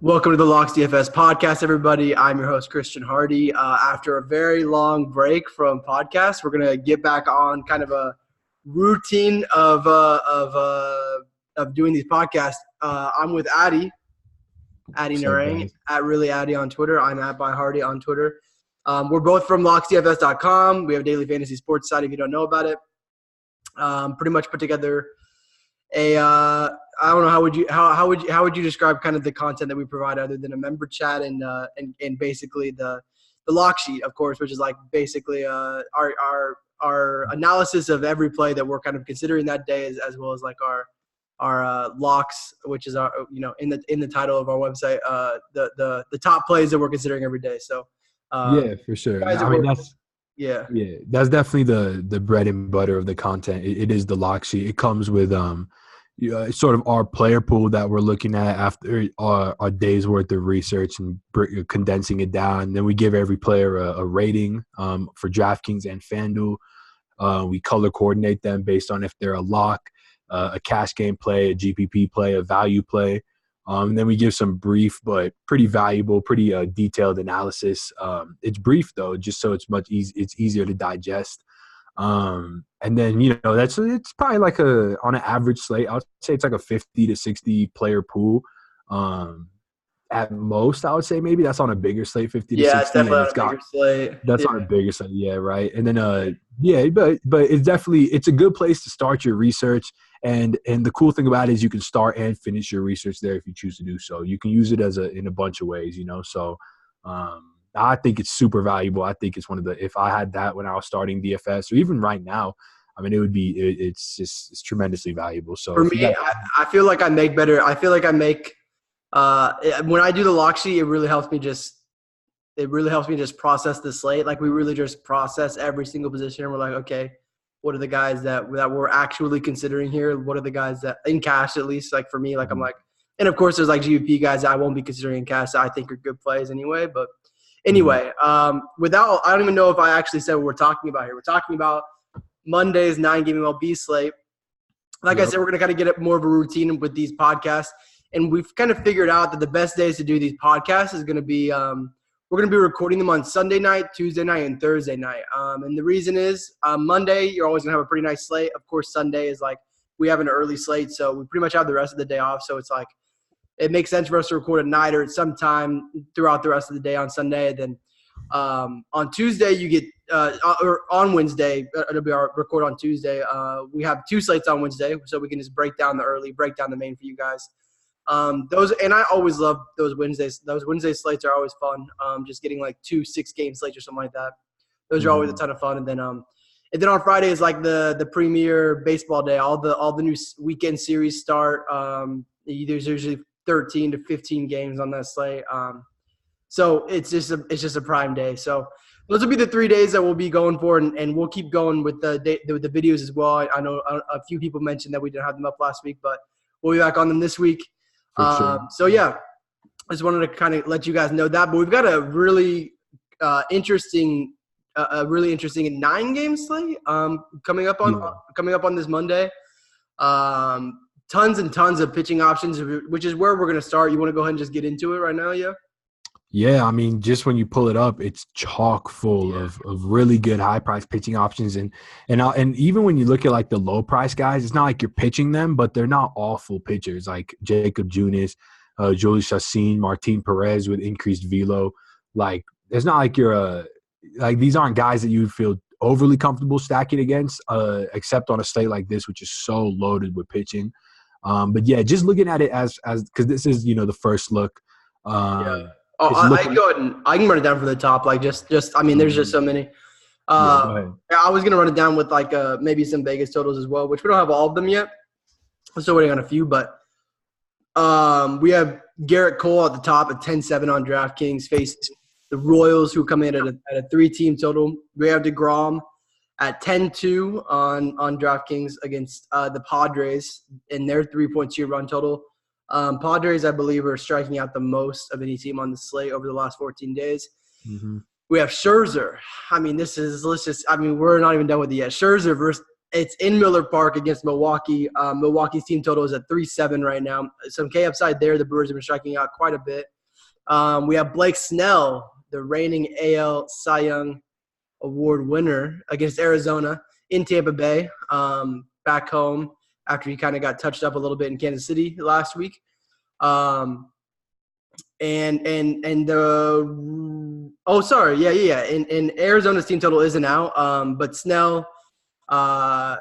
Welcome to the Locks DFS podcast, everybody. I'm your host, Christian Hardy. After a very long break from podcasts, we're going to get back on kind of a routine of doing these podcasts. I'm with Adi Narang, at Really Adi on Twitter. I'm at By Hardy on Twitter. We're both from locksdfs.com. We have a daily fantasy sports site if you don't know about it. Pretty much put together I don't know how would you describe kind of the content that we provide other than a member chat and basically the lock sheet, of course, which is like basically our analysis of every play that we're kind of considering that day, as well as like our locks, which is our in the title of our website, the top plays that we're considering every day. So yeah, for sure. I mean that's definitely the bread and butter of the content. It is the lock sheet. It comes with sort of our player pool that we're looking at after our day's worth of research and condensing it down. And then we give every player a rating for DraftKings and FanDuel. We color coordinate them based on if they're a lock, a cash game play, a GPP play, a value play. And then we give some brief but pretty valuable, pretty detailed analysis. It's brief though, just so it's it's easier to digest. And then it's probably like on an average slate, I would say it's like a 50 to 60 player pool. At most, I would say maybe that's on a bigger slate, 50 to 60. Yeah, it's definitely on a bigger slate. That's on a bigger slate, yeah, right. And then but it's a good place to start your research. And the cool thing about it is you can start and finish your research there if you choose to do so. You can use it in a bunch of ways, So I think it's super valuable. I think it's if I had that when I was starting DFS or even right now, I mean, it's tremendously valuable. So for me, I feel like I make better. I feel like I make when I do the lock sheet, it really helps me just process the slate. Like we really just process every single position. And we're like, okay, what are the guys that we're actually considering here? What are the guys that in cash, at least like for me, like I'm like, and of course there's like GPP guys that I won't be considering in cash that I think are good plays anyway. But anyway, I don't even know if I actually said what we're talking about here. We're talking about Monday's 9-game MLB slate. Like I said, we're going to kind of get more of a routine with these podcasts. And we've kind of figured out that the best days to do these podcasts is going to be we're going to be recording them on Sunday night, Tuesday night, and Thursday night. And the reason is Monday, you're always going to have a pretty nice slate. Of course, Sunday is like we have an early slate, so we pretty much have the rest of the day off. So it's like it makes sense for us to record at night or at some time throughout the rest of the day on Sunday. And then on Tuesday, you get or on Wednesday, it'll be our record on Tuesday. We have two slates on Wednesday, so we can just break down the main for you guys. Those, and I always love those Wednesdays. Those Wednesday slates are always fun. Just getting like 2 6-game slates or something like that. Those are always a ton of fun. And then on Friday is like the premier baseball day. All the new weekend series start. There's usually 13 to 15 games on that slate. So it's just a prime day. So those will be the 3 days that we'll be going for, and we'll keep going with the videos as well. I know a few people mentioned that we didn't have them up last week, but we'll be back on them this week. Sure. So yeah, I just wanted to kind of let you guys know that. But we've got a really interesting 9-game slate coming up on this Monday. Tons and tons of pitching options, which is where we're going to start. You want to go ahead and just get into it right now, yeah? Yeah, I mean, just when you pull it up, it's chock full of really good high-priced pitching options. And even when you look at, like, the low-price guys, it's not like you're pitching them, but they're not awful pitchers, like Jacob Junis, Julius Chassin, Martin Perez with increased velo. Like, it's not like you're these aren't guys that you feel overly comfortable stacking against, except on a slate like this, which is so loaded with pitching. But, yeah, just looking at it as because this is, the first look. I can run it down from the top. Like I mean, there's just so many. I was gonna run it down with like maybe some Vegas totals as well, which we don't have all of them yet. I'm still waiting on a few, but we have Garrett Cole at the top at 10-7 on DraftKings, facing the Royals, who come in at a 3-team total. We have DeGrom at 10-2 on DraftKings against the Padres in their 3.2 run total. Padres, I believe, are striking out the most of any team on the slate over the last 14 days. Mm-hmm. We have Scherzer. I mean, we're not even done with it yet. Scherzer versus It's in Miller Park against Milwaukee. Milwaukee's team total is at 3.7 right now. Some K upside there. The Brewers have been striking out quite a bit. We have Blake Snell, the reigning AL Cy Young Award winner, against Arizona in Tampa Bay, back home after he kind of got touched up a little bit in Kansas City last week. And Arizona's team total isn't out, but Snell, I'm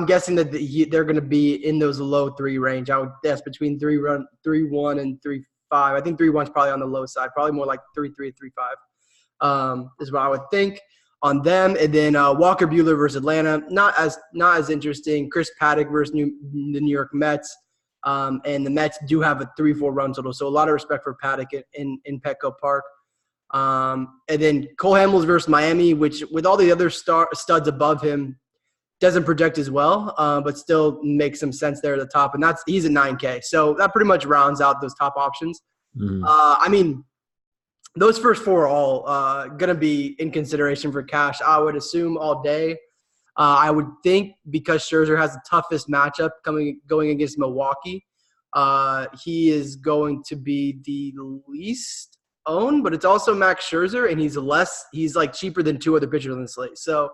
guessing that they're going to be in those low 3 range. I would guess between 3.1 and 3.5. I think 3.1 is probably on the low side, probably more like 3.3 or 3.5 is what I would think on them. And then Walker Buehler versus Atlanta, not as interesting. Chris Paddock versus the New York Mets. And the Mets do have a 3-4 run total, so a lot of respect for Paddock in Petco Park. And then Cole Hamels versus Miami, which with all the other studs above him doesn't project as well, but still makes some sense there at the top. And he's at 9K, so that pretty much rounds out those top options. Mm-hmm. I mean, those first 4 are all going to be in consideration for cash, I would assume, all day. I would think because Scherzer has the toughest matchup going against Milwaukee, he is going to be the least owned, but it's also Max Scherzer, and he's like cheaper than 2 other pitchers on the slate. So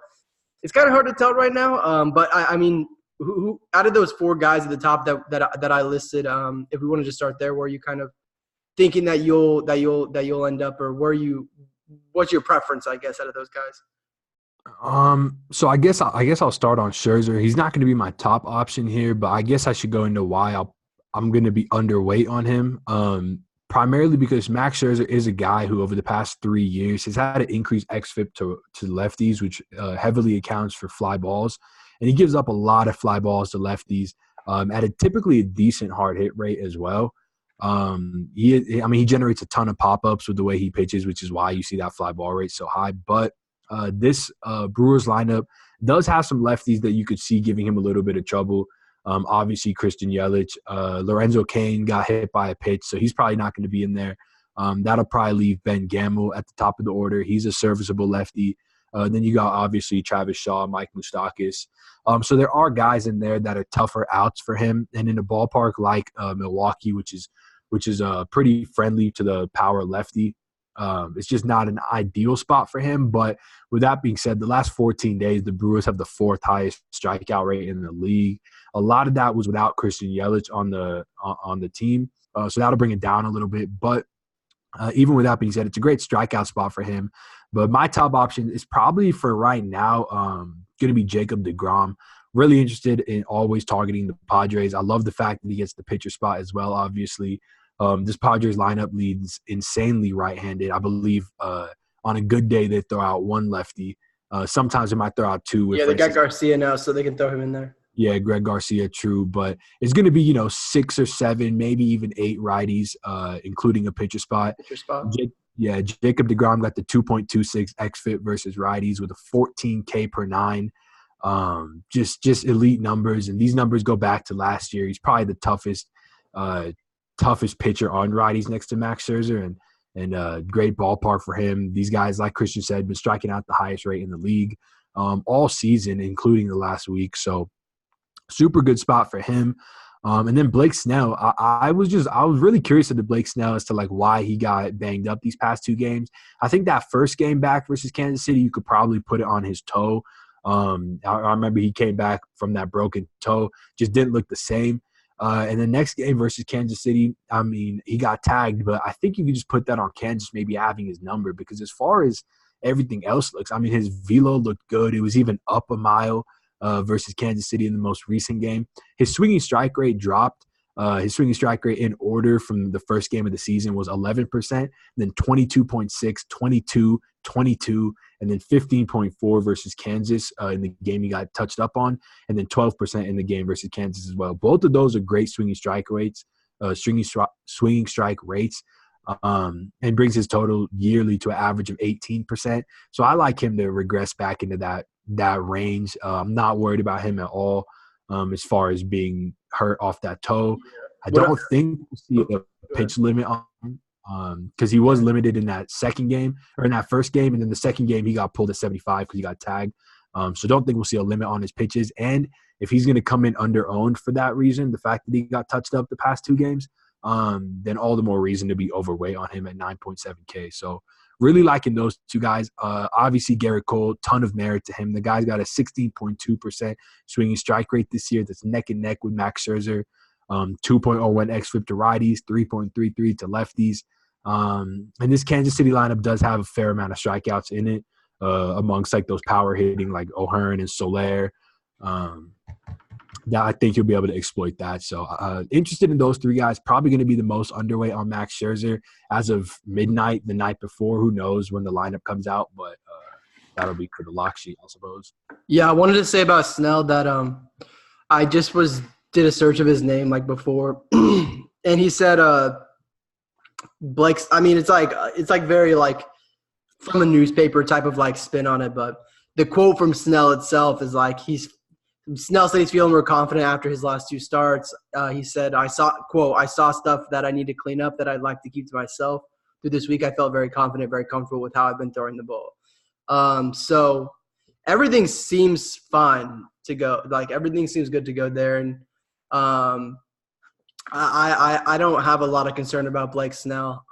it's kind of hard to tell right now. But I mean, who out of those 4 guys at the top that I listed, if we want to just start there, where you kind of thinking that you'll end up, or what's your preference, I guess, out of those guys? So I guess I'll start on Scherzer. He's not going to be my top option here, but I guess I should go into why I'm going to be underweight on him. Primarily because Max Scherzer is a guy who over the past 3 years has had an increased xFIP to lefties, which heavily accounts for fly balls, and he gives up a lot of fly balls to lefties at typically a decent hard hit rate as well. He generates a ton of pop-ups with the way he pitches, which is why you see that fly ball rate so high. But this Brewers lineup does have some lefties that you could see giving him a little bit of trouble. Obviously, Christian Yelich, Lorenzo Cain got hit by a pitch, so he's probably not going to be in there. That'll probably leave Ben Gamel at the top of the order. He's a serviceable lefty. Then you got, obviously, Travis Shaw, Mike Moustakas. So there are guys in there that are tougher outs for him. And in a ballpark like Milwaukee, which is pretty friendly to the power lefty, it's just not an ideal spot for him. But with that being said, the last 14 days, the Brewers have the 4th highest strikeout rate in the league. A lot of that was without Christian Yelich on the team, so that'll bring it down a little bit. But even with that being said, it's a great strikeout spot for him. But my top option is probably for right now going to be Jacob deGrom. Really interested in always targeting the Padres. I love the fact that he gets the pitcher spot as well, obviously. This Padres lineup leads insanely right-handed. I believe on a good day they throw out 1 lefty. Sometimes they might throw out 2. They got Garcia now, so they can throw him in there. Yeah, Greg Garcia, true. But it's going to be, 6 or 7, maybe even 8 righties, including a pitcher spot. Jacob deGrom got the 2.26 xFIP versus righties with a 14K per 9. Just elite numbers. And these numbers go back to last year. He's probably the toughest pitcher on righties next to Max Scherzer, and great ballpark for him. These guys, like Christian said, been striking out the highest rate in the league all season, including the last week. So super good spot for him. And then Blake Snell, I was really curious to Blake Snell as to like why he got banged up these past 2 games. I think that first game back versus Kansas City, you could probably put it on his toe. I remember he came back from that broken toe, just didn't look the same. And the next game versus Kansas City, I mean, he got tagged, but I think you could just put that on Kansas maybe having his number, because as far as everything else looks, I mean, his velo looked good. It was even up a mile versus Kansas City in the most recent game. His swinging strike rate dropped. His swinging strike rate in order from the first game of the season was 11%, then 22.6, 22, 22, and then 15.4 versus Kansas in the game he got touched up on, and then 12% in the game versus Kansas as well. Both of those are great swinging strike rates, swinging strike rates, and brings his total yearly to an average of 18%. So I like him to regress back into that range. I'm not worried about him at all as far as being hurt off that toe. I don't think we'll see a pitch limit on him because he was limited in that second game, or in that first game, and then the second game he got pulled at 75 because he got tagged. So don't think we'll see a limit on his pitches. And if he's going to come in under-owned for that reason, the fact that he got touched up the past 2 games, then all the more reason to be overweight on him at 9.7K. So really liking those 2 guys. Obviously, Garrett Cole, ton of merit to him. The guy's got a 16.2% swinging strike rate this year that's neck and neck with Max Scherzer. 2.01 xFIP to righties, 3.33 to lefties. And this Kansas City lineup does have a fair amount of strikeouts in it amongst like those power hitting like O'Hearn and Soler. That I think you'll be able to exploit that. So interested in those 3 guys. Probably going to be the most underweight on Max Scherzer as of midnight the night before. Who knows when the lineup comes out, but that'll be for the lock sheet, I suppose. Yeah, I wanted to say about Snell that I just did a search of his name like before, and he said Blake's. I mean, it's like very like from a newspaper type of like spin on it, but the quote from Snell itself is like Snell said he's feeling more confident after his last 2 starts. He said, I saw stuff that I need to clean up that I'd like to keep to myself. Through this week, I felt very confident, very comfortable with how I've been throwing the ball. So everything seems fine to go. Like everything seems good to go there. And I don't have a lot of concern about Blake Snell,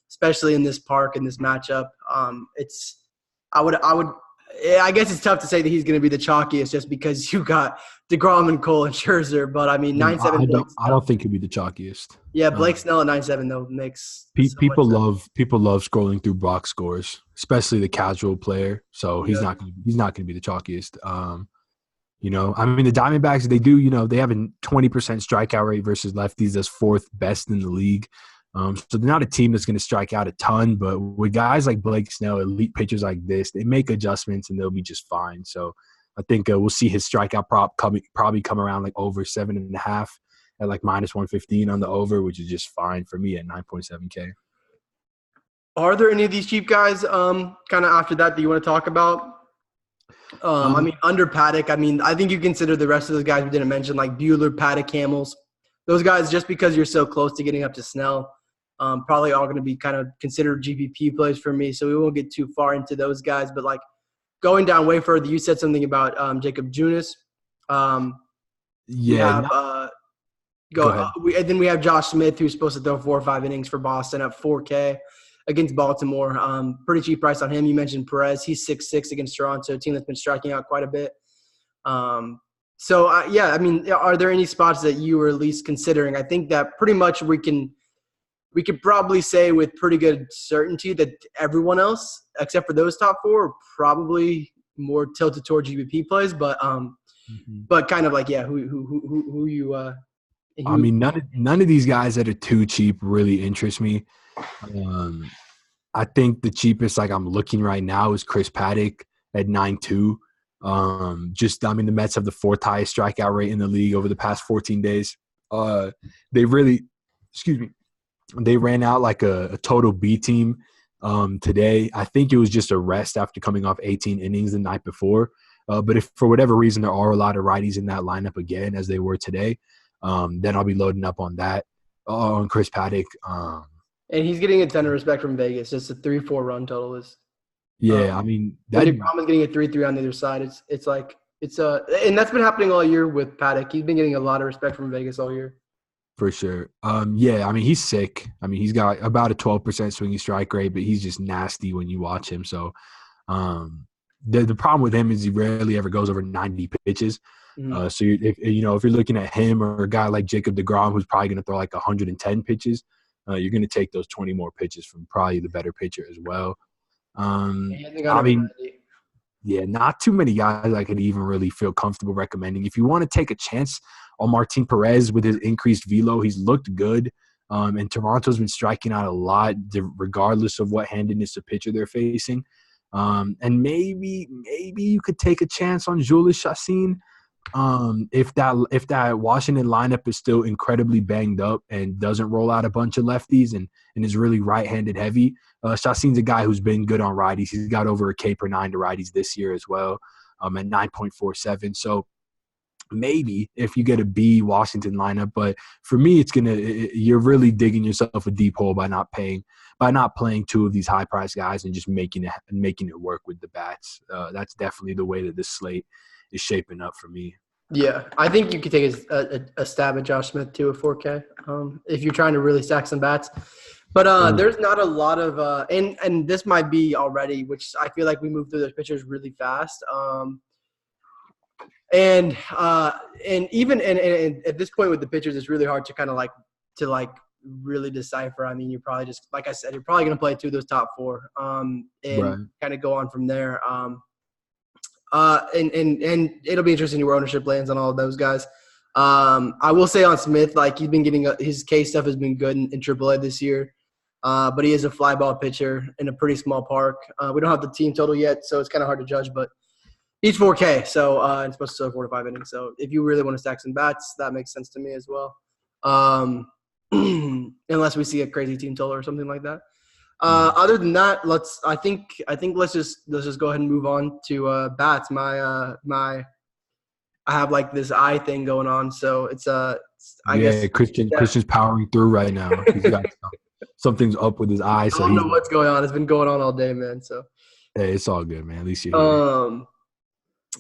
especially in this park, in this matchup. I guess it's tough to say that he's going to be the chalkiest just because you got DeGrom and Cole and Scherzer. But, I mean, 9.7. I don't think he'll be the chalkiest. Yeah, Blake Snell at 9.7, though, makes people love scrolling through box scores, especially the casual player. So he's not going to be the chalkiest. You know, I mean, the Diamondbacks, they do, you know, they have a 20% strikeout rate versus lefties. That's 4th best in the league. So they're not a team that's going to strike out a ton, but with guys like Blake Snell, elite pitchers like this, they make adjustments and they'll be just fine. So I think we'll see his strikeout prop probably come around like over 7.5 at like -115 on the over, which is just fine for me at 9.7K. Are there any of these cheap guys kind of after that you want to talk about? I mean, under Paddock, I mean, I think you consider the rest of those guys we didn't mention, like Buehler, Paddock, Hamels. Those guys, just because you're so close to getting up to Snell, probably all going to be kind of considered GPP plays for me, so we won't get too far into those guys. But, like, going down way further, you said something about Jacob Junis. Go ahead. And then we have Josh Smith, who's supposed to throw 4 or 5 innings for Boston at 4K against Baltimore. Pretty cheap price on him. You mentioned Perez. He's 6.6 against Toronto, a team that's been striking out quite a bit. I mean, are there any spots that you were at least considering? I think that pretty much we could probably say with pretty good certainty that everyone else, except for those top 4, are probably more tilted toward GPP plays. But but kind of like, yeah, who you I mean, none of these guys that are too cheap really interest me. I think the cheapest, like I'm looking right now, is Chris Paddock at 9.2. The Mets have the 4th highest strikeout rate in the league over the past 14 days. They ran out like a total B team today. I think it was just a rest after coming off 18 innings the night before. But if for whatever reason there are a lot of righties in that lineup again, as they were today, then I'll be loading up on that, on Chris Paddock. And he's getting a ton of respect from Vegas. Just a 3-4 run total is. Yeah, I mean that DeGrom is getting a 3-3 on the other side. And that's been happening all year with Paddock. He's been getting a lot of respect from Vegas all year. For sure. I mean, he's sick. I mean, he's got about a 12% swinging strike rate, but he's just nasty when you watch him. So the problem with him is he rarely ever goes over 90 pitches. So if you're looking at him or a guy like Jacob deGrom, who's probably going to throw like 110 pitches, you're going to take those 20 more pitches from probably the better pitcher as well. I mean, yeah, not too many guys I could even really feel comfortable recommending. If you want to take a chance on Martin Perez with his increased velo, he's looked good. And Toronto's been striking out a lot, regardless of what handedness of pitcher they're facing. And maybe you could take a chance on Jhoulys Chacin. If that Washington lineup is still incredibly banged up and doesn't roll out a bunch of lefties and is really right-handed heavy, Chacin's a guy who's been good on righties. He's got over a K per 9 to righties this year as well, at 9.47. So maybe if you get a B Washington lineup. But for me, you're really digging yourself a deep hole by not playing two of these high price guys and just making it work with the bats. That's definitely the way that this slate is shaping up for me. Yeah, I think you could take a stab at Josh Smith too at 4K if you're trying to really stack some bats. But there's not a lot of and this might be already, which I feel like we moved through those pitchers really fast. And even at this point with the pitchers, it's really hard to kind of really decipher. I mean, you're probably just, like I said, you're probably going to play two of those top four and kind of go on from there. And it'll be interesting where ownership lands on all of those guys. I will say on Smith, like he's been getting his K stuff has been good in AAA this year. But he is a fly ball pitcher in a pretty small park. We don't have the team total yet, so it's kind of hard to judge, but he's 4K, so it's supposed to go 4 to 5 innings. So if you really want to stack some bats, that makes sense to me as well. Unless we see a crazy team total or something like that. Other than that, I think let's just go ahead and move on to bats. I have like this eye thing going on, so it's I guess Christian's powering through right now. He's got something's up with his eye. So I don't know what's going on. It's been going on all day, man. So hey, it's all good, man. At least you're here.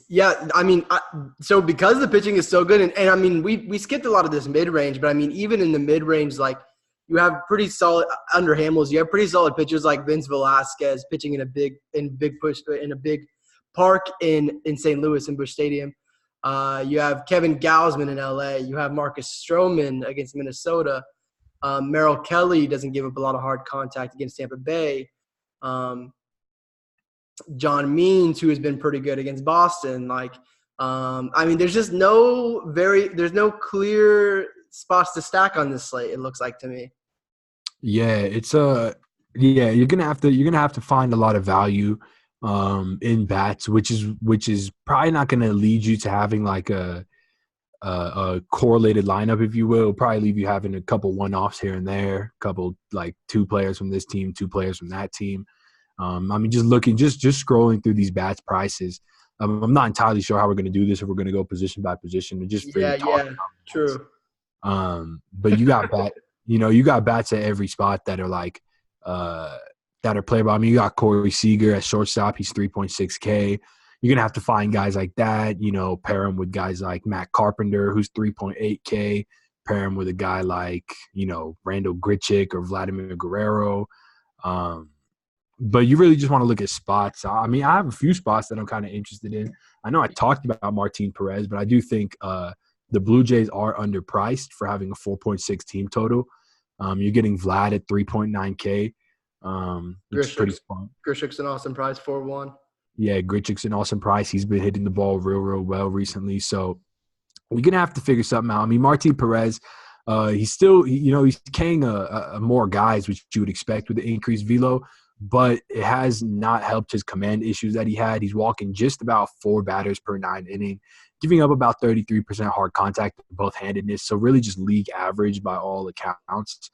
Yeah, I mean, so because the pitching is so good, and I mean, we skipped a lot of this mid-range, but I mean, even in the mid-range, like you have pretty solid under Hamels. You have pretty solid pitchers like Vince Velasquez pitching in a big park in St. Louis in Busch Stadium. You have Kevin Gausman in LA. You have Marcus Stroman against Minnesota. Merrill Kelly doesn't give up a lot of hard contact against Tampa Bay. John Means, who has been pretty good against Boston. Like, I mean, there's no clear spots to stack on this slate. It looks like to me. Yeah, you're gonna have to find a lot of value in bats, which is probably not gonna lead you to having like a correlated lineup, if you will. It'll probably leave you having a couple one-offs here and there, a couple like 2 players from this team, 2 players from that team. I mean, just scrolling through these bats prices. I'm not entirely sure how we're going to do this, if we're going to go position by position and just true. But you got bats at every spot that are like that are playable. I mean, you got Corey Seager at shortstop. He's 3.6K. You're going to have to find guys like that, pair him with guys like Matt Carpenter, who's 3.8K, pair him with a guy like, Randall Grichuk or Vladimir Guerrero. But you really just want to look at spots. I mean, I have a few spots that I'm kind of interested in. I know I talked about Martin Perez, but I do think the Blue Jays are underpriced for having a 4.6 team total. You're getting Vlad at 3.9K. Which is pretty fun. Grichuk's an awesome price, 4-1. Yeah, Grichuk's an awesome price. He's been hitting the ball real well recently. So we're going to have to figure something out. I mean, Martin Perez, he's still, he's carrying a more guys, which you would expect with the increased velo, but it has not helped his command issues that he had. He's walking just about 4 batters per 9 inning, giving up about 33% hard contact with both-handedness. So really just league average by all accounts,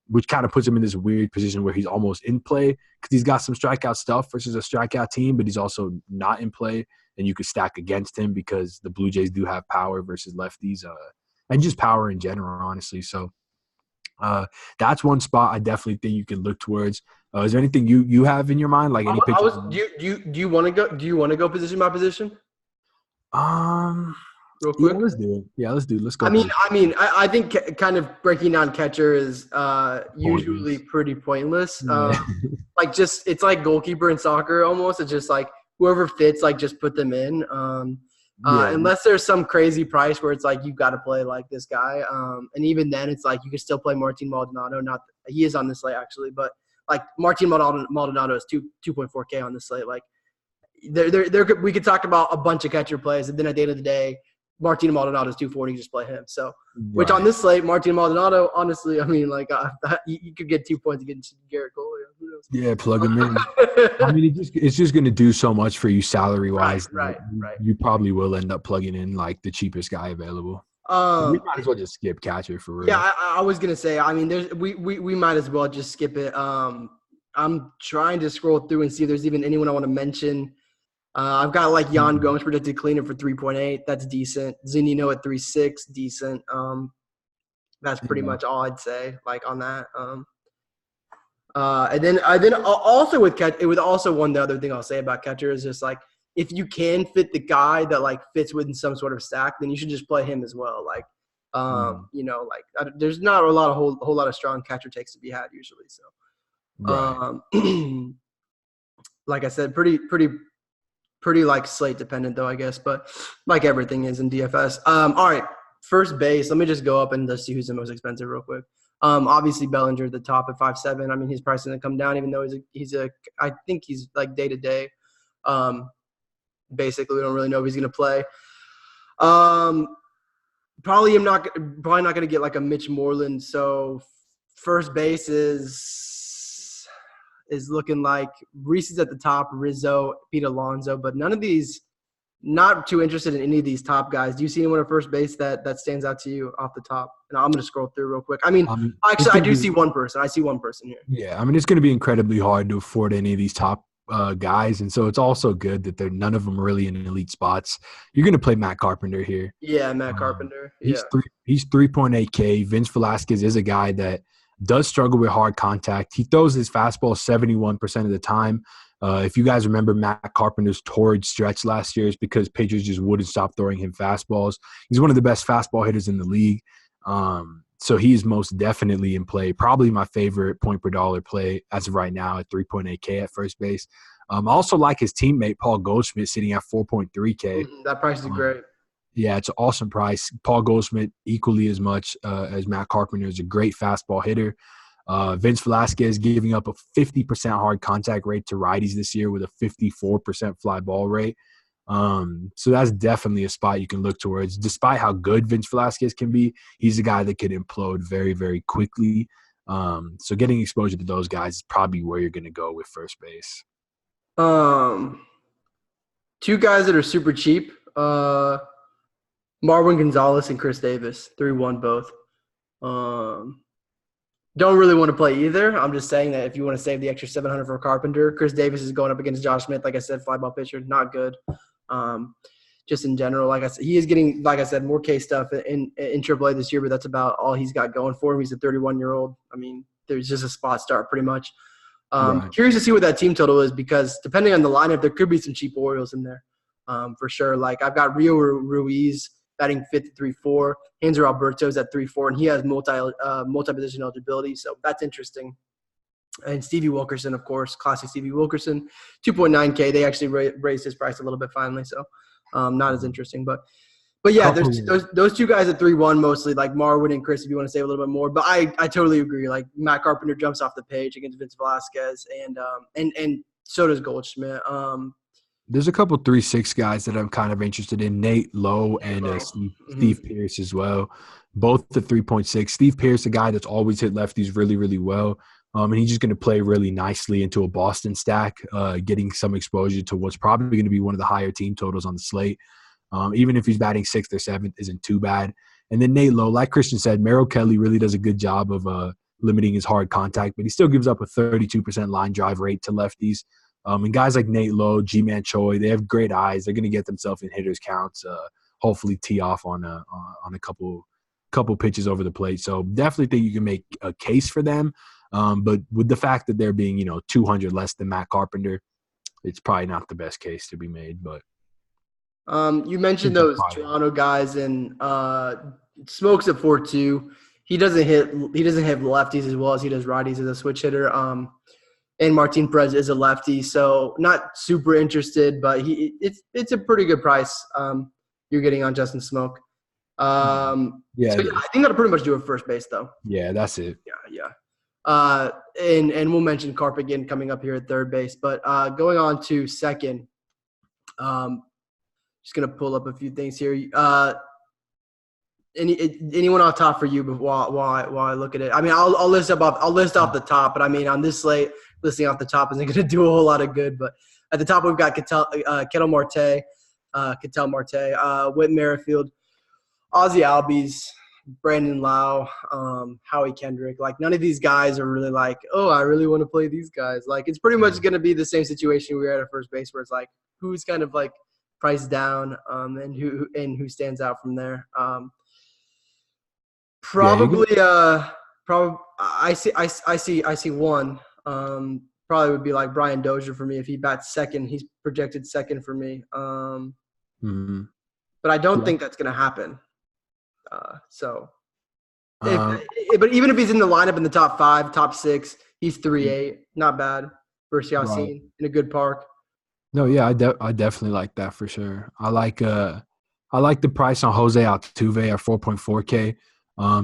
which kind of puts him in this weird position where he's almost in play because he's got some strikeout stuff versus a strikeout team, but he's also not in play, and you could stack against him because the Blue Jays do have power versus lefties and just power in general, honestly. So that's one spot I definitely think you can look towards. Is there anything you have in your mind, like any pitchers? Do you want to go position by position? Real quick. Let's go. I think kind of breaking down catcher is usually pretty pointless. Like it's like goalkeeper in soccer almost. It's just like whoever fits, like just put them in. Unless there's some crazy price where it's like you've got to play like this guy. And even then, it's like you can still play Martin Maldonado. He is on this slate actually, but like Martin Maldonado is 2.4K on this slate. Like we could talk about a bunch of catcher plays, and then at the end of the day, Martin Maldonado is 240. Just play him. So, which on this slate, Martin Maldonado, honestly, I mean, like you could get 2 points against Garrett Cole. Who knows? Yeah, plug him in. I mean, it's just going to do so much for you salary wise. Right. You probably will end up plugging in like the cheapest guy available. We might as well just skip catcher for real. Yeah, I was gonna say. I mean, we might as well just skip it. I'm trying to scroll through and see if there's even anyone I want to mention. I've got like Jan Gomes predicted cleaner for 3.8. That's decent. Zunino at 3.6, decent. That's pretty much all I'd say like on that. And then also with one the other thing I'll say about catcher is just like if you can fit the guy that like fits within some sort of stack, then you should just play him as well. Like there's not a whole lot of strong catcher takes to be had usually. So like I said, pretty like slate dependent though, I guess, but like everything is in DFS. All right, first base. Let me just go up and just see who's the most expensive real quick. Obviously Bellinger at the top at 5.7. I mean, his price isn't come down, even though I think he's like day to day. Basically, we don't really know if he's going to play. Probably not going to get like a Mitch Moreland. So first base is looking like Reese's at the top, Rizzo, Pete Alonso, but none of these. Not too interested in any of these top guys. Do you see anyone at first base that stands out to you off the top? And I'm going to scroll through real quick. I mean, actually, I do see one person. I see one person here. Yeah, I mean, it's going to be incredibly hard to afford any of these top guys, and so it's also good that none of them are really in elite spots. You're going to play Matt Carpenter here. Yeah, Matt Carpenter. He's 3.8K. Vince Velasquez is a guy that does struggle with hard contact. He throws his fastball 71% of the time. If you guys remember Matt Carpenter's torrid stretch last year, is because pitchers just wouldn't stop throwing him fastballs. He's one of the best fastball hitters in the league. So he's most definitely in play. Probably my favorite point per dollar play as of right now at 3.8K at first base. I also like his teammate Paul Goldschmidt sitting at 4.3K. That price is great. Yeah, it's an awesome price. Paul Goldschmidt equally as much as Matt Carpenter is a great fastball hitter. Vince Velasquez giving up a 50% hard contact rate to righties this year with a 54% fly ball rate. So that's definitely a spot you can look towards. Despite how good Vince Velasquez can be, he's a guy that could implode very, very quickly. So getting exposure to those guys is probably where you're going to go with first base. Two guys that are super cheap, Marwin Gonzalez and Chris Davis, 3-1 both. Don't really want to play either. I'm just saying that if you want to save the extra $700 for Carpenter, Chris Davis is going up against Josh Smith. Like I said, fly ball pitcher, not good. Just in general, like I said, he is getting, like I said, more K stuff in AAA this year, but that's about all he's got going for him. He's a 31-year-old. I mean, there's just a spot start pretty much. Right. Curious to see what that team total is because depending on the lineup, there could be some cheap Orioles in there for sure. Like I've got Rio Ruiz batting fifth at 3.4. Hanser Alberto's at 3.4, and he has multi-position eligibility, so that's interesting. And Stevie Wilkerson, of course, classic Stevie Wilkerson, 2.9K. They actually raised his price a little bit finally, so not as interesting. But yeah, there's those two guys at 3.1 mostly, like Marwin and Chris, if you want to save a little bit more. But I totally agree. Like Matt Carpenter jumps off the page against Vince Velasquez, and so does Goldschmidt. There's a couple 3.6 guys that I'm kind of interested in, Nate Lowe and Steve Pearce as well. Both the 3.6. Steve Pearce, a guy that's always hit lefties really, really well. And he's just going to play really nicely into a Boston stack, getting some exposure to what's probably going to be one of the higher team totals on the slate. Even if he's batting 6th or 7th, isn't too bad. And then Nate Lowe, like Christian said, Merrill Kelly really does a good job of limiting his hard contact, but he still gives up a 32% line drive rate to lefties. And guys like Nate Lowe, G-Man Choi, they have great eyes. They're going to get themselves in hitters counts, hopefully tee off on a couple pitches over the plate. So definitely think you can make a case for them. But with the fact that they're being, 200 less than Matt Carpenter, it's probably not the best case to be made. But you mentioned those Toronto guys, and Smoke's at 4.2. He doesn't hit lefties as well as he does righties as a switch hitter. And Martin Perez is a lefty, so not super interested, but it's a pretty good price you're getting on Justin Smoke. I think that'll pretty much do it first base, though. Yeah, that's it. Yeah. And we'll mention Carp again coming up here at third base, but going on to second, just gonna pull up a few things here. Anyone off top for you? But while I look at it, I mean, I'll list off the top, but I mean, on this slate, listing off the top isn't going to do a whole lot of good. But at the top, we've got Ketel Marte, Whit Merrifield, Ozzie Albies. Brandon Lau, Howie Kendrick. Like, none of these guys are really like, oh, I really want to play these guys. Like, it's pretty much going to be the same situation we were at first base, where it's like, who's kind of like priced down, and who stands out from there. Probably, I see one. Probably would be like Brian Dozier for me if he bats second. He's projected second for me. But I don't think that's going to happen. But even if he's in the lineup in the top 5, top 6, he's 3.8, not bad versus Yassin in a good park. No, yeah, I definitely like that for sure. I like the price on Jose Altuve at 4.4K.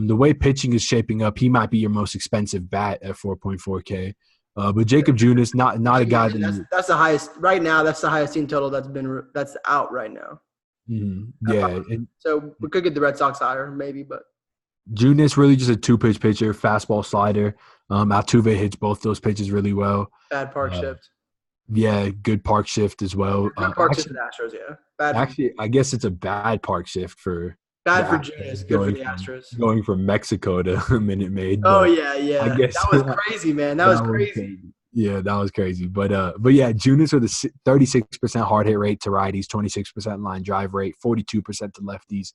The way pitching is shaping up, he might be your most expensive bat at 4.4K. But Jacob Junis, not a guy that's the highest right now. That's the highest team total that's out right now. Yeah, so we could get the Red Sox higher, maybe, but Junis really just a 2-pitch pitcher, fastball, slider. Altuve hits both those pitches really well. Bad park shift. Yeah, good park shift as well. Good park shift for the Astros, yeah. I guess it's a bad park shift for Junis, good for the Astros. Going from Mexico to Minute Maid. Oh yeah. I guess that was crazy, man. That was crazy. Yeah, that was crazy. But yeah, Junis with a 36% hard hit rate to righties, 26% line drive rate, 42% to lefties.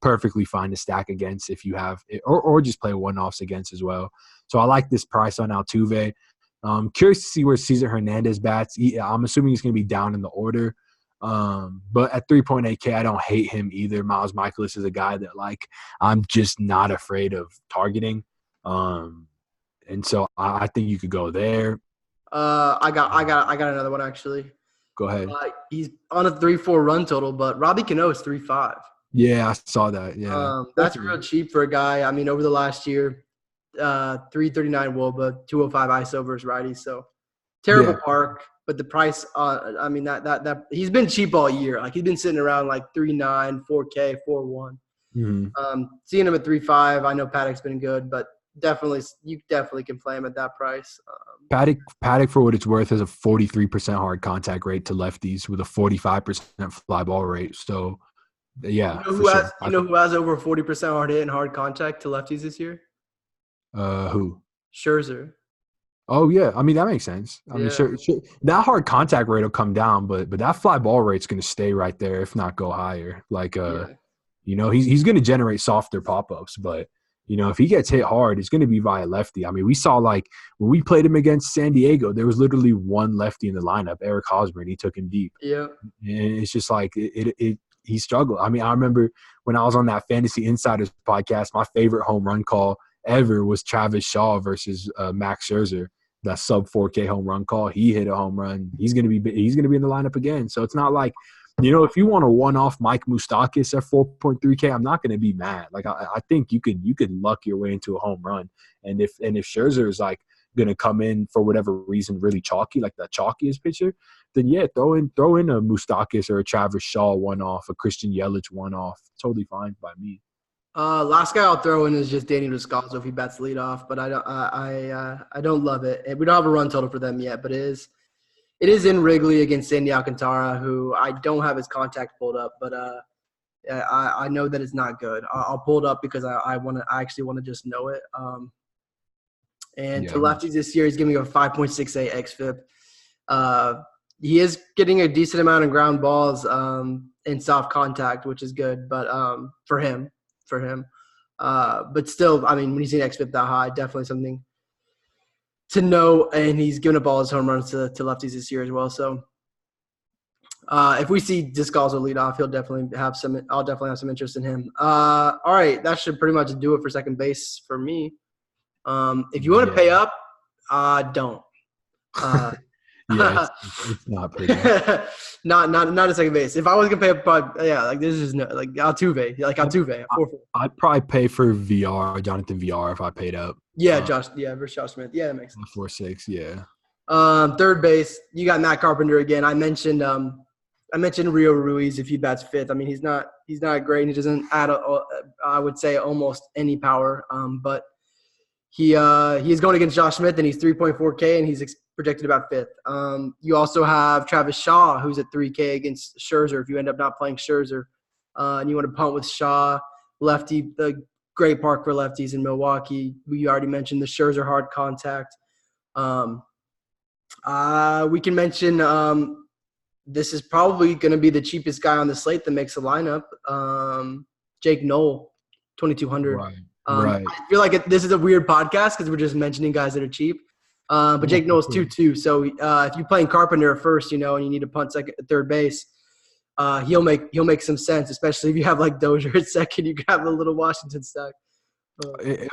Perfectly fine to stack against if you have – or just play one-offs against as well. So I like this price on Altuve. Curious to see where Cesar Hernandez bats. I'm assuming he's going to be down in the order. But at 3.8K, I don't hate him either. Miles Michaelis is a guy that, like, I'm just not afraid of targeting. And so I think you could go there. I got another one actually. Go ahead. He's on a 3.4 run total, but Robbie Cano is 3.5. Yeah, I saw that. Yeah, that's real cheap for a guy. I mean, over the last year, 339 WOBA, 205 ISO versus righties. So terrible park, but the price. I mean that he's been cheap all year. Like, he's been sitting around like 3.9, 4K, 4.1. Seeing him at 3.5, I know Paddock's been good, but you definitely can play him at that price. Paddock, for what it's worth, has a 43% hard contact rate to lefties with a 45% fly ball rate. So, yeah. You know who has over 40% hard hit and hard contact to lefties this year? Who? Scherzer. Oh yeah, I mean that makes sense. I mean, sure, that hard contact rate will come down, but that fly ball rate's going to stay right there, if not go higher. Like, you know, he's going to generate softer pop ups, but. You know, if he gets hit hard, it's going to be via lefty. I mean, we saw, like, when we played him against San Diego, there was literally one lefty in the lineup, Eric Hosmer, and he took him deep. Yeah. And it's just like he struggled. I mean, I remember when I was on that Fantasy Insiders podcast, my favorite home run call ever was Travis Shaw versus Max Scherzer. That sub 4K home run call. He hit a home run. He's going to be in the lineup again. So it's not like, you know, if you want a one-off Mike Moustakas at 4.3K, I'm not going to be mad. Like, I think you could luck your way into a home run. And if Scherzer is, like, going to come in for whatever reason really chalky, like the chalkiest pitcher, then yeah, throw in a Moustakas or a Travis Shaw one-off, a Christian Yelich one-off. Totally fine by me. Last guy I'll throw in is just Danny Descalso if he bats leadoff, but I don't love it. And we don't have a run total for them yet, but it is in Wrigley against Sandy Alcantara, who I don't have his contact pulled up, but I know that it's not good. I'll pull it up because I actually want to just know it. To lefties this year, he's giving a 5.68 xFIP. He is getting a decent amount of ground balls in soft contact, which is good, but for him. But still, I mean, when you see an xFIP that high, definitely something to know, and he's given up all his home runs to lefties this year as well. So if we see Descalso lead off, I'll definitely have some interest in him. All right, that should pretty much do it for second base for me. If you want to pay up, don't. Yeah, it's not pretty. not a second base. If I was gonna pay up, probably, like this is like Altuve, I'd probably pay for Jonathan VR if I paid up. Yeah, versus Josh Smith. Yeah, that makes sense. 4.6, yeah. Third base, you got Matt Carpenter again. I mentioned Rio Ruiz if he bats fifth. I mean, he's not great, and he doesn't add I would say almost any power. But he's going against Josh Smith, and he's 3.4K, and he's projected about fifth. You also have Travis Shaw, who's at 3K against Scherzer. If you end up not playing Scherzer, and you want to punt with Shaw, lefty, the great park for lefties in Milwaukee. We already mentioned the Scherzer hard contact. We can mention this is probably going to be the cheapest guy on the slate that makes a lineup. Jake Knoll, 2,200. Right. I feel like this is a weird podcast because we're just mentioning guys that are cheap. But Jake Knoll's 2-2. So if you're playing Carpenter at first, and you need to punt third base, he'll make some sense, especially if you have like Dozier at second. You have the little Washington stack.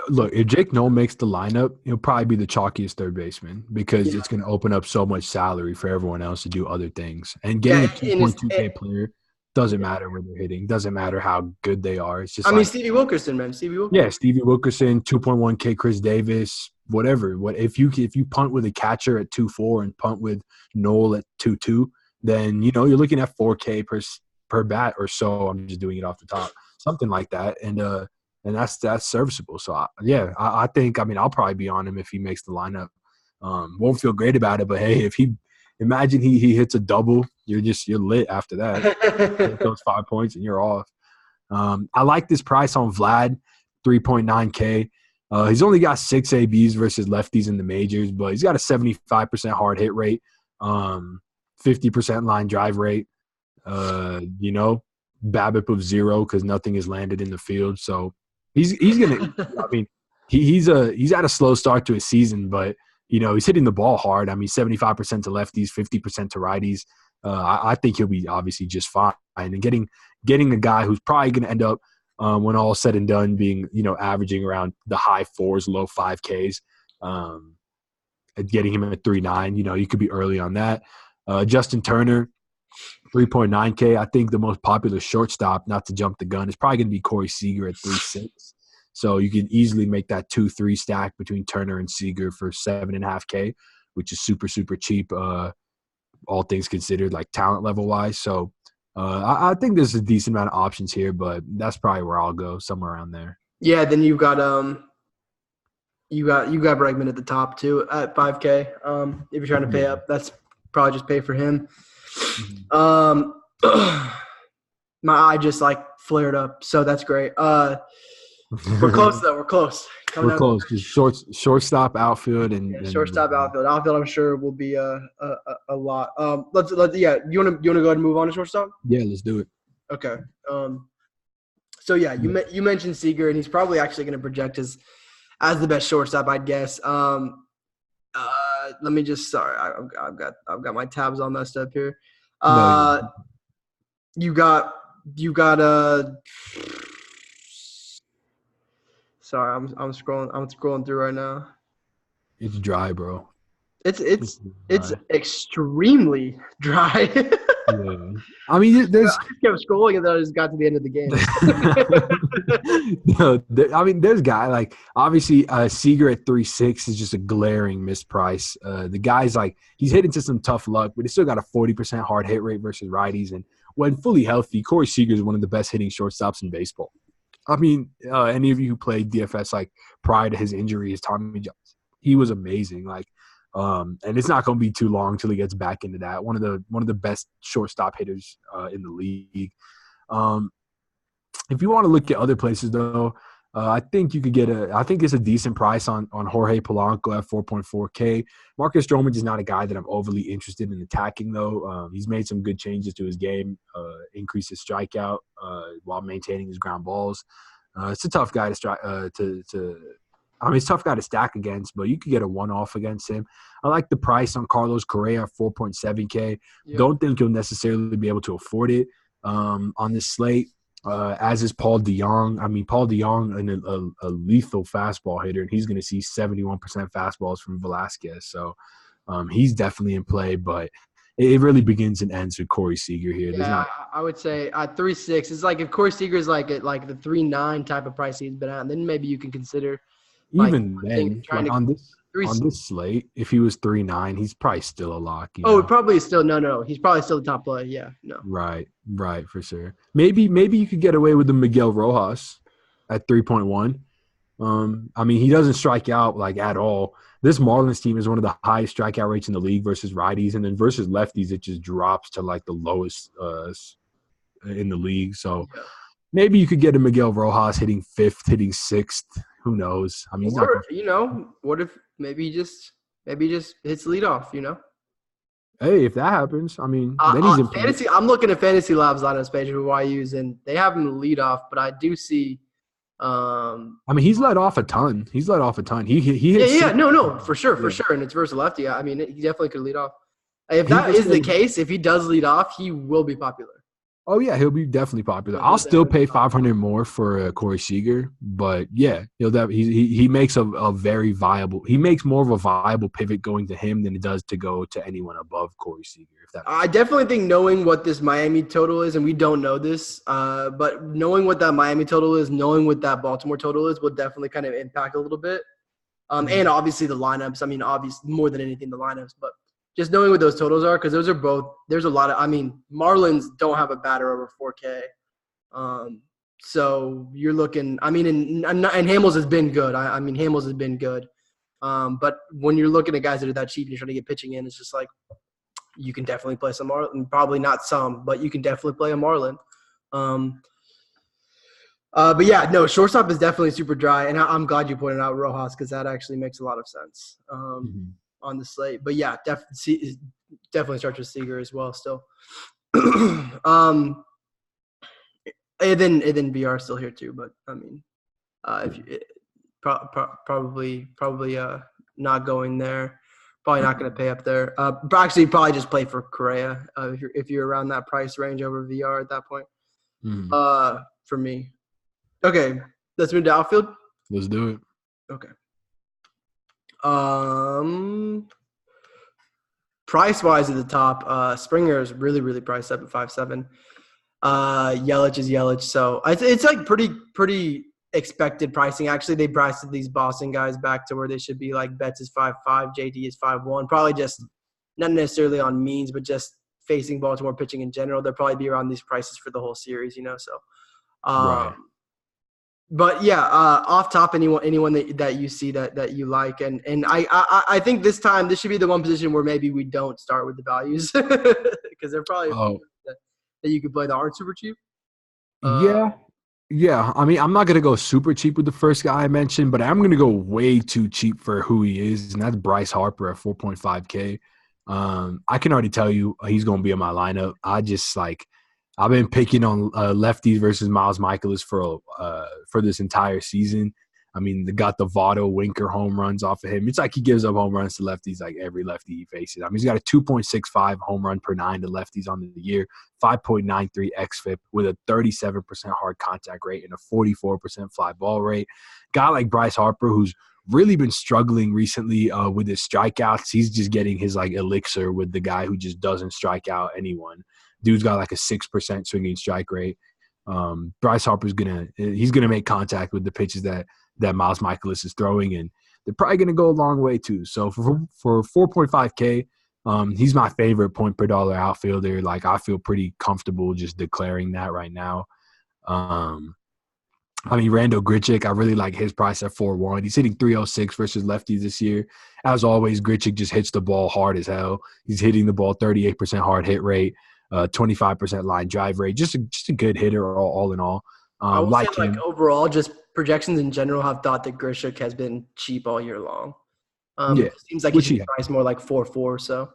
Look, if Jake Knoll makes the lineup, he'll probably be the chalkiest third baseman because it's going to open up so much salary for everyone else to do other things. And getting a 2.2K player doesn't matter where they're hitting, doesn't matter how good they are. It's just Stevie Wilkerson, man. Yeah, Stevie Wilkerson, 2.1K Chris Davis, whatever. If you punt with a catcher at 2.4 and punt with Knoll at 2.2, then you're looking at 4K per bat or so. I'm just doing it off the top, something like that, and that's serviceable. So I think I'll probably be on him if he makes the lineup. Won't feel great about it, but hey, if he hits a double, you're lit after that. Take those 5 points and you're off. I like this price on Vlad, 3.9K. He's only got 6 ABs versus lefties in the majors, but he's got a 75% hard hit rate, 50% line drive rate. BABIP of 0 because nothing has landed in the field. So he's gonna. He's had a slow start to his season, but he's hitting the ball hard. 75% to lefties, 50% to righties. I think he'll be obviously just fine. And getting a guy who's probably going to end up, when all said and done, being averaging around the high 4s, low 5Ks, and getting him at 3.9. You could be early on that. Justin Turner, 3.9K. I think the most popular shortstop, not to jump the gun, is probably going to be Corey Seager at 3.6. So you can easily make that 2-3 stack between Turner and Seager for 7.5K, which is super, super cheap, all things considered, like talent level wise. So I think there's a decent amount of options here, but that's probably where I'll go, somewhere around there. Yeah, then you got Bregman at the top too at 5K. If you're trying to pay up, that's probably just pay for him. My eye just flared up, so that's great. We're close though. We're close. We're close. Just shortstop, outfield, and shortstop, outfield. Outfield, I'm sure will be a lot. Let's You want to go ahead and move on to shortstop? Yeah, let's do it. Okay. So yeah, you mentioned Seager, and he's probably actually going to project as the best shortstop, I'd guess. Let me just I've got my tabs all messed up here. You got sorry, I'm scrolling through right now. It's dry, bro. It's extremely dry. Yeah. I just kept scrolling and then I just got to the end of the game. There's guy obviously Seager at 3.6 is just a glaring misprice. The guy's he's hit into some tough luck, but he's still got a 40% hard hit rate versus righties. And when fully healthy, Corey Seager is one of the best hitting shortstops in baseball. Any of you who played DFS prior to his injury, his Tommy John, he was amazing. And it's not going to be too long till he gets back into that. One of the best shortstop hitters in the league. If you want to look at other places though, I think you could I think it's a decent price on Jorge Polanco at 4.4K. Marcus Stroman is not a guy that I'm overly interested in attacking though. He's made some good changes to his game, increased his strikeout while maintaining his ground balls. It's a tough guy it's a tough guy to stack against, but you could get a one-off against him. I like the price on Carlos Correa at 4.7K. Yep. Don't think you'll necessarily be able to afford it on this slate, as is Paul DeJong. Paul DeJong, a lethal fastball hitter, and he's going to see 71% fastballs from Velasquez. So he's definitely in play, but it really begins and ends with Corey Seager here. I would say at 3.6, it's if Corey Seager is at the 3.9 type of price he's been at, then maybe you can consider – even then, on this slate, if he was 3.9, he's probably still a lock. Probably still no. He's probably still the top play. Yeah, no. Right, for sure. Maybe you could get away with the Miguel Rojas at 3.1. He doesn't strike out at all. This Marlins team is one of the highest strikeout rates in the league versus righties, and then versus lefties, it just drops to the lowest in the league. So. Yeah. Maybe you could get a Miguel Rojas hitting 5th, hitting 6th. Who knows? I mean, what if maybe he just hits leadoff, Hey, if that happens, I mean, then he's in fantasy. I'm looking at Fantasy Labs lineups page for YU's, and they have him lead off, but I do see. I mean, he's let off a ton. He hits. Yeah, no, for sure, and it's versus lefty. I mean, he definitely could lead off. If that is the case, if he does lead off, he will be popular. Oh yeah, he'll be definitely popular. I'll still pay $500 more for Corey Seager, but yeah, he makes a very viable. He makes more of a viable pivot going to him than it does to go to anyone above Corey Seager. I definitely think knowing what this Miami total is, and we don't know this, but knowing what that Miami total is, knowing what that Baltimore total is, will definitely kind of impact a little bit. And obviously the lineups. I mean, obviously more than anything the lineups, but. Just knowing what those totals are, because those are both – there's a lot of – I mean, Marlins don't have a batter over 4K. So you're looking – I mean, and Hamels has been good. I mean, Hamels has been good. But when you're looking at guys that are that cheap and you're trying to get pitching in, it's just like you can definitely play some Marlin. Probably not some, but you can definitely play a Marlin. But, yeah, no, shortstop is definitely super dry. And I'm glad you pointed out Rojas because that actually makes a lot of sense. On the slate, but yeah, definitely starts with Seager as well. Still, and then BR still here too. But I mean, if you, probably not going there, probably not going to pay up there. But actually, probably just play for Correa if you're around that price range over VR at that point. For me, okay, let's move to outfield. Let's do it. Okay. Price wise at the top, Springer is really, really priced up at 5.7. Yelich is Yelich, so it's like pretty expected pricing. Actually, they priced these Boston guys back to where they should be. Like Betts is 5.5, JD is 5.1. Probably just not necessarily on means, but just facing Baltimore pitching in general. They'll probably be around these prices for the whole series, So, right. But yeah, off top, anyone that you see that you like, and I think this time this should be the one position where maybe we don't start with the values because they're probably that you could play that aren't super cheap. Yeah. I mean, I'm not gonna go super cheap with the first guy I mentioned, but I'm gonna go way too cheap for who he is, and that's Bryce Harper at 4.5K. I can already tell you he's gonna be in my lineup. I've been picking on lefties versus Miles Michaelis for this entire season. I mean, they got the Votto Winker home runs off of him. It's like he gives up home runs to lefties like every lefty he faces. I mean, he's got a 2.65 home run per 9 to lefties on the year, 5.93 xFIP with a 37% hard contact rate and a 44% fly ball rate. Guy like Bryce Harper, who's really been struggling recently with his strikeouts. He's just getting his like elixir with the guy who just doesn't strike out anyone. Dude's got like a 6% swinging strike rate. Bryce Harper's gonna make contact with the pitches that Miles Michaelis is throwing, and they're probably gonna go a long way too. So for 4.5K, he's my favorite point per dollar outfielder. Like I feel pretty comfortable just declaring that right now. I mean, Randall Grichuk, I really like his price at 4.1. He's hitting 306 versus lefties this year. As always, Grichuk just hits the ball hard as hell. He's hitting the ball 38% hard hit rate. 25% line drive rate, just a good hitter all in all. I would say overall, just projections in general have thought that Grichuk has been cheap all year long. It seems like he's priced more like 4.4. So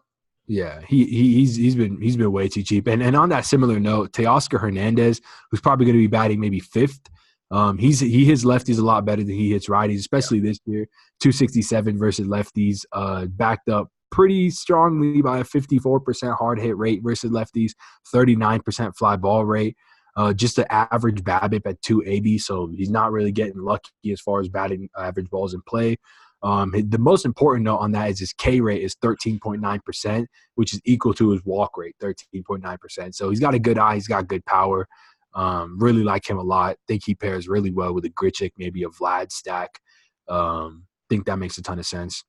yeah, he's been way too cheap. And on that similar note, Teoscar Hernandez, who's probably going to be batting maybe 5th. He hits lefties a lot better than he hits righties, especially this year. 267 versus lefties, backed up pretty strongly by a 54% hard hit rate versus lefties, 39% fly ball rate, just the average BABIP at 280. So he's not really getting lucky as far as batting average balls in play. The most important note on that is his K rate is 13.9%, which is equal to his walk rate, 13.9%. So he's got a good eye. He's got good power. Really like him a lot. Think he pairs really well with a Grichuk, maybe a Vlad stack. Think that makes a ton of sense.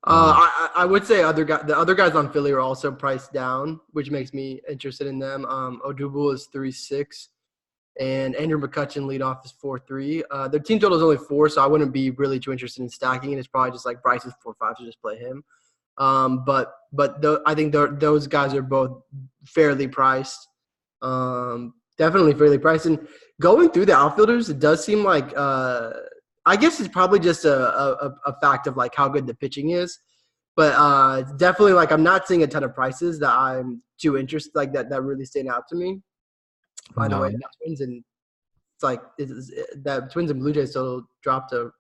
I would say the other guys on Philly are also priced down, which makes me interested in them. Odubel is 3.6, and Andrew McCutchen leadoff is 4.3. Their team total is only 4, so I wouldn't be really too interested in stacking it. It's probably just like Bryce is 4.5, so just play him. I think those guys are both fairly priced. Definitely fairly priced. And going through the outfielders, it does seem like I guess it's probably just a fact of like how good the pitching is. But definitely like I'm not seeing a ton of prices that I'm too interested like that really stand out to me. By the way, the Twins and it's like that Twins and Blue Jays total dropped a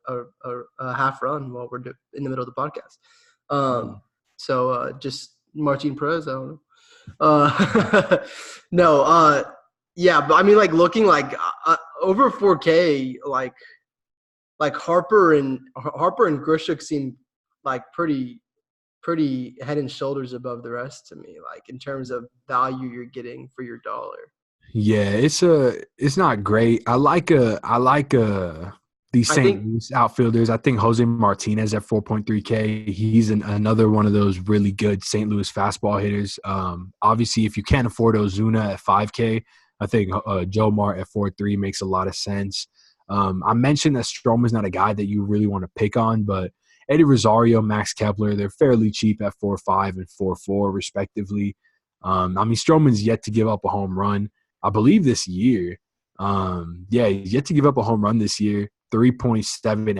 half run while we're in the middle of the podcast. So just Martin Perez, I don't know. No, yeah, but I mean, like looking like over 4K, like Harper and Grishuk seem like pretty head and shoulders above the rest to me, like in terms of value you're getting for your dollar. Yeah, it's not great. I like these St. Louis outfielders. I think Jose Martinez at 4.3K. He's another one of those really good St. Louis fastball hitters. Obviously, if you can't afford Ozuna at 5K, I think Joe Mart at 4.3 makes a lot of sense. I mentioned that Stroman's not a guy that you really want to pick on, but Eddie Rosario, Max Kepler, they're fairly cheap at 4.5 and 4.4 respectively. I mean, Stroman's yet to give up a home run, I believe, this year. He's yet to give up a home run this year. 3.7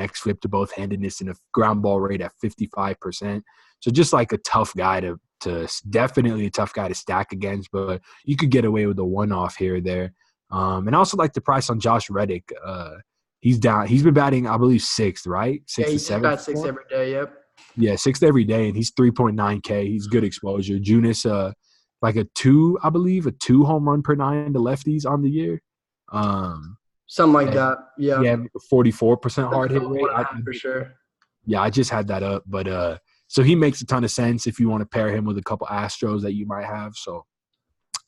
xFlip to both handedness and a ground ball rate at 55%. So just like a tough guy to definitely a tough guy to stack against, but you could get away with a one-off here or there. And I also like the price on Josh Reddick. He's down. He's been batting, I believe, sixth, right? Sixth to seventh. He's sixth every day. Yep. Yeah, sixth every day, and he's 3.9K. He's good exposure. Junis, like a two home run per 9 to lefties on the year. Something like that. Yeah. Yeah, 44% hard hit rate. For sure. Yeah, I just had that up, but so he makes a ton of sense if you want to pair him with a couple Astros that you might have. So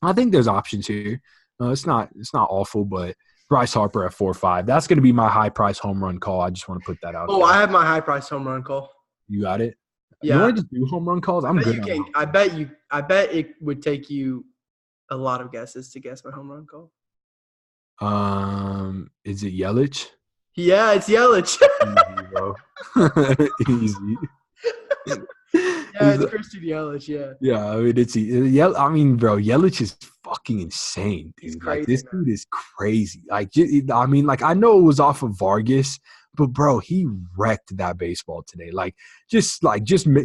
I think there's options here. It's not awful, but Bryce Harper at 4.5. That's going to be my high price home run call. I just want to put that out. Oh, there. I have my high price home run call. You got it? Yeah. You want to just do home run calls? I'm good. I bet it would take you a lot of guesses to guess my home run call. Is it Yelich? Yeah, it's Yelich. Easy, bro. Easy. Yeah, it's Christian Yelich. Yeah. Yeah, I mean it's I mean, bro, Yelich is fucking insane, dude. He's crazy, like this dude is crazy. Like, I mean, like I know it was off of Vargas, but bro, he wrecked that baseball today. Just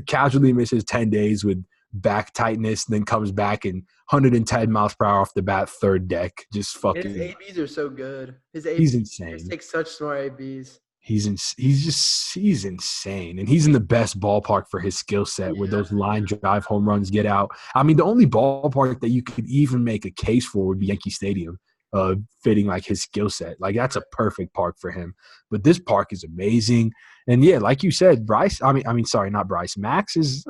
casually misses 10 days with back tightness, then comes back and 110 miles per hour off the bat, third deck. Just fucking. His ABs are so good. He's insane. He takes such smart ABs. He's insane, and he's in the best ballpark for his skill set where those line drive home runs get out. I mean, the only ballpark that you could even make a case for would be Yankee Stadium, fitting like his skill set. Like that's a perfect park for him. But this park is amazing, and yeah, like you said, Bryce. Sorry, not Bryce. Max is,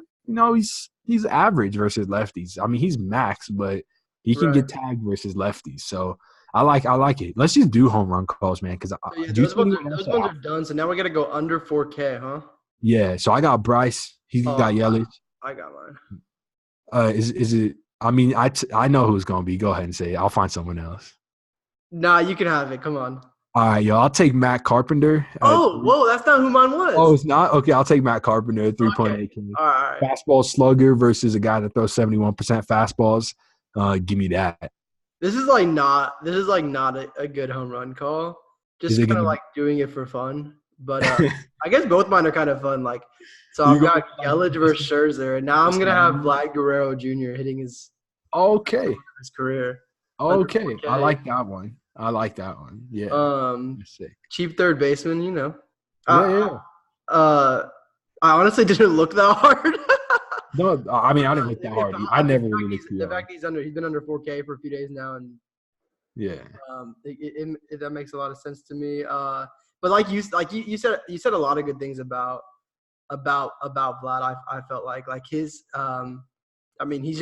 he's average versus lefties. I mean, he's Max, but he can get tagged versus lefties. So. I like it. Let's just do home run calls, man. Because those ones are done. So now we're gonna go under 4K, huh? Yeah. So I got Bryce. He's got Yelich. I got mine. Is it? I mean, I know who's gonna be. Go ahead and say it. I'll find someone else. Nah, you can have it. Come on. All right, yo. I'll take Matt Carpenter. Whoa, that's not who mine was. Oh, it's not? Okay, I'll take Matt Carpenter at 3.8K. All right. Fastball slugger versus a guy that throws 71% fastballs. Give me that. This is not a good home run call. Just kind of like doing it for fun. But I guess both mine are kind of fun. Like, so I've got Yelich versus Scherzer, and now I'm gonna have Vlad Guerrero Jr. hitting his career. Okay, I like that one. Yeah. Cheap third baseman, Yeah. I honestly didn't look that hard. No, I mean, I didn't look that hard. I never really looked too hard. The fact he's been under 4K for a few days now, and yeah, that makes a lot of sense to me. But like you said a lot of good things about Vlad. I felt like his I mean, he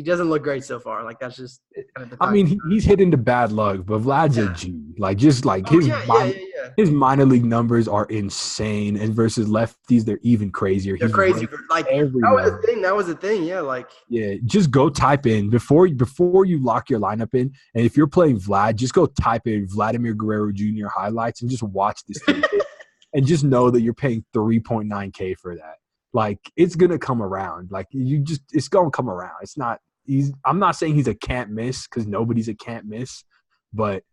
doesn't look great so far. Like that's just kind of the I mean, he's hit into bad luck, but Vlad's a G. Like just like his minor league numbers are insane, and versus lefties, they're even crazier. They're crazy. Like that was the thing. Yeah, like just go type in before you lock your lineup in, and if you're playing Vlad, just go type in Vladimir Guerrero Jr. highlights and just watch this thing, and just know that you're paying 3.9K for that. Like it's gonna come around. Like it's gonna come around. I'm not saying he's a can't miss because nobody's a can't miss, but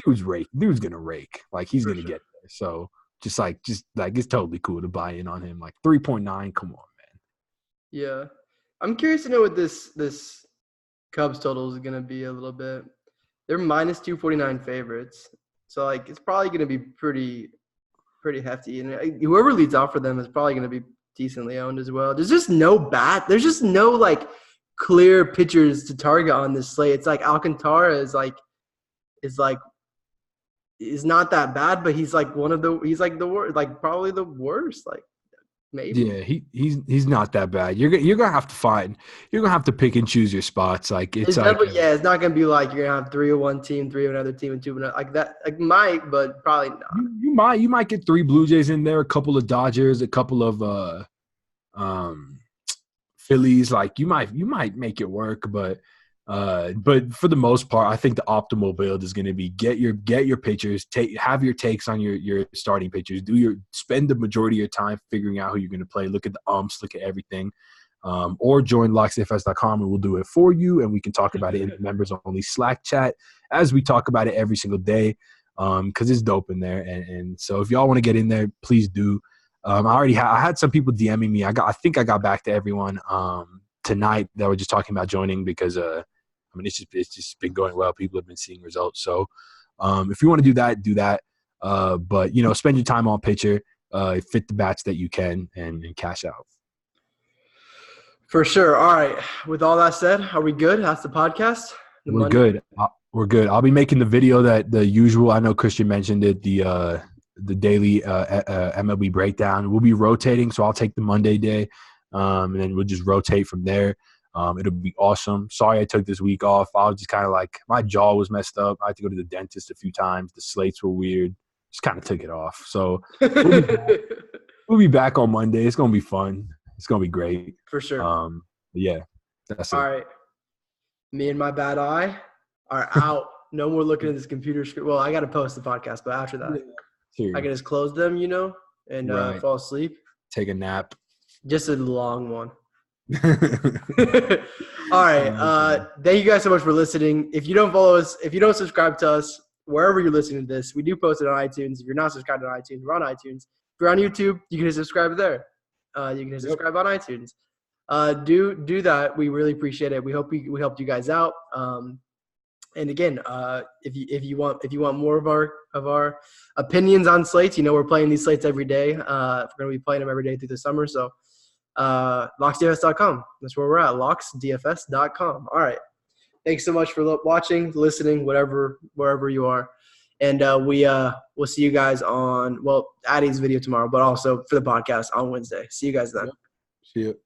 dude's gonna rake. Like he's gonna get there. So just like it's totally cool to buy in on him. Like 3.9, come on, man. Yeah. I'm curious to know what this Cubs total is gonna be a little bit. They're minus 249 favorites. So like it's probably gonna be pretty hefty. And whoever leads off for them is probably gonna be decently owned as well. There's just no like clear pitchers to target on this slate. It's like Alcantara is not that bad, but he's like the worst, like probably the worst. Like maybe. Yeah, he's not that bad. You're gonna have to pick and choose your spots. Like it's like it's not gonna be like you're gonna have 3 of one team, 3 of another team, and 2 of another. Like that, like might, but probably not. You might get 3 Blue Jays in there, a couple of Dodgers, a couple of Phillies. Like you might make it work, but for the most part, I think the optimal build is going to be get your pitchers, have your takes on your starting pitchers, spend the majority of your time figuring out who you're going to play, look at the look at everything, or join locksdfs.com and we'll do it for you, and we can talk about it in the members only Slack chat as we talk about it every single day, because it's dope in there, and so if y'all want to get in there, please do. I had some people DMing me. I think I got back to everyone tonight that were just talking about joining because it's just been going well. People have been seeing results. So if you want to do that. But spend your time on pitcher, fit the bats that you can, and cash out. For sure. All right. With all that said, are we good? That's the podcast. We're good. We're good. I'll be making the video that the usual. I know Christian mentioned it. The daily MLB breakdown. We'll be rotating, so I'll take the Monday day, and then we'll just rotate from there. It'll be awesome. Sorry I took this week off. I was just kind of like my jaw was messed up. I had to go to the dentist a few times. The slates were weird. Just kind of took it off. So we'll be back on Monday. It's gonna be fun. It's gonna be great for sure. Yeah, that's it. All right. Me and my bad eye are out. No more looking at this computer screen. Well, I got to post the podcast, but after that. I can just close them, and fall asleep. Take a nap. Just a long one. All right. Thank you guys so much for listening. If you don't follow us, if you don't subscribe to us, wherever you're listening to this, we do post it on iTunes. If you're not subscribed on iTunes, we're on iTunes. If you're on YouTube, you can hit subscribe there. You can hit subscribe on iTunes. Do that. We really appreciate it. We hope we helped you guys out. And again, if you want more of our opinions on slates, we're playing these slates every day. We're going to be playing them every day through the summer. So, locksdfs.com. That's where we're at. locksdfs.com. All right. Thanks so much for watching, listening, wherever you are. And we'll see you guys on Adi's video tomorrow, but also for the podcast on Wednesday. See you guys then. See you.